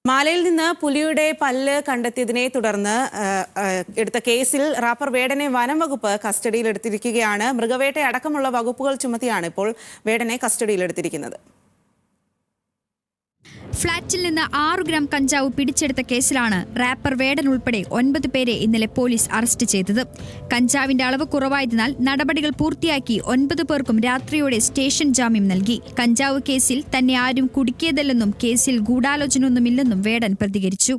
മാലയിൽ നിന്ന് പുലിയുടെ പല്ല് കണ്ടെത്തിയതിനെ തുടർന്ന് എടുത്ത കേസിൽ റാപ്പർ വേടനെ വനം വകുപ്പ് കസ്റ്റഡിയിലെടുത്തിരിക്കുകയാണ്. മൃഗവേട്ട അടക്കമുള്ള വകുപ്പുകൾ ചുമത്തിയാണ് ഇപ്പോൾ വേടനെ കസ്റ്റഡിയിലെടുത്തിരിക്കുന്നത്. ഫ്ളാറ്റിൽ നിന്ന് 6 ഗ്രാം കഞ്ചാവ് പിടിച്ചെടുത്ത കേസിലാണ് റാപ്പർ വേടൻ ഉൾപ്പെടെ 9 പേരെ ഇന്നലെ പോലീസ് അറസ്റ്റ് ചെയ്തത്. കഞ്ചാവിന്റെ അളവ് കുറവായതിനാൽ നടപടികൾ പൂർത്തിയാക്കി 9 പേർക്കും രാത്രിയോടെ സ്റ്റേഷൻ ജാമ്യം നൽകി. കഞ്ചാവ് കേസിൽ തന്നെ ആരും കുടുക്കിയതല്ലെന്നും കേസിൽ ഗൂഢാലോചനയൊന്നുമില്ലെന്നും വേടൻ പ്രതികരിച്ചു.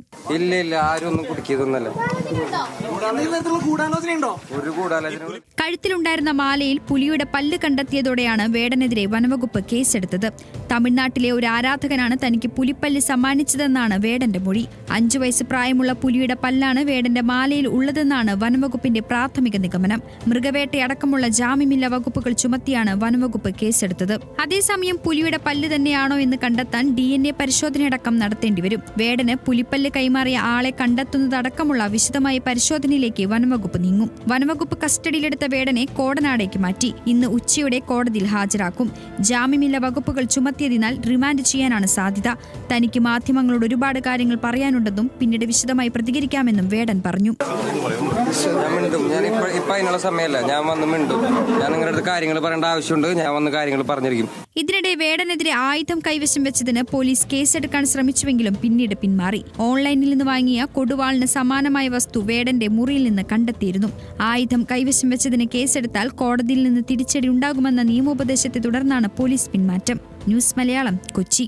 കഴുത്തിലുണ്ടായിരുന്ന മാലയിൽ പുലിയുടെ പല്ല് കണ്ടെത്തിയതോടെയാണ് വേടനെതിരെ വനവകുപ്പ് കേസെടുത്തത്. തമിഴ്നാട്ടിലെ ഒരു ആരാധകനാണ് തനിക്ക് പുലിപ്പല്ല് സമ്മാനിച്ചതെന്നാണ് വേടന്റെ മൊഴി. 5 വയസ്സ് പ്രായമുള്ള പുലിയുടെ പല്ലാണ് വേടന്റെ മാലയിൽ ഉള്ളതെന്നാണ് വനംവകുപ്പിന്റെ പ്രാഥമിക നിഗമനം. മൃഗവേട്ടയടക്കമുള്ള ജാമ്യമില്ലാ വകുപ്പുകൾ ചുമത്തിയാണ് വനംവകുപ്പ് കേസെടുത്തത്. അതേസമയം പുലിയുടെ പല്ല് തന്നെയാണോ എന്ന് കണ്ടെത്താൻ DNA പരിശോധനയടക്കം നടത്തേണ്ടിവരും. വേടന് പുലിപ്പല്ല് കൈമാറിയ ആളെ കണ്ടെത്തുന്നതടക്കമുള്ള വിശദമായ പരിശോധനയിലേക്ക് വനംവകുപ്പ് നീങ്ങും. വനംവകുപ്പ് കസ്റ്റഡിയിലെടുത്ത വേടനെ കോടനാടേക്ക് മാറ്റി. ഇന്ന് ഉച്ചയോടെ കോടതിയിൽ ഹാജരാക്കും. ജാമ്യമില്ലാ വകുപ്പുകൾ ചുമത്തിയതിനാൽ റിമാൻഡ് ചെയ്യാനാണ് സാധ്യത. തനിക്ക് മാധ്യമങ്ങളോട് ഒരുപാട് കാര്യങ്ങൾ പറയാനുണ്ടെന്നും പിന്നീട് വിശദമായി പ്രതികരിക്കാമെന്നും വേടൻ പറഞ്ഞു. ഇതിനിടെ വേടനെതിരെ ആയുധം കൈവശം വെച്ചതിന് പോലീസ് കേസെടുക്കാൻ ശ്രമിച്ചുവെങ്കിലും പിന്നീട് പിന്മാറി. ഓൺലൈനിൽ നിന്ന് വാങ്ങിയ കൊടുവാളിന് സമാനമായ വസ്തു വേടന്റെ മുറിയിൽ നിന്ന് കണ്ടെത്തിയിരുന്നു. ആയുധം കൈവശം വെച്ചതിന് കേസെടുത്താൽ കോടതിയിൽ നിന്ന് തിരിച്ചടി ഉണ്ടാകുമെന്ന നിയമോപദേശത്തെ തുടർന്നാണ് പോലീസ് പിന്മാറ്റം. ന്യൂസ് മലയാളം, കൊച്ചി.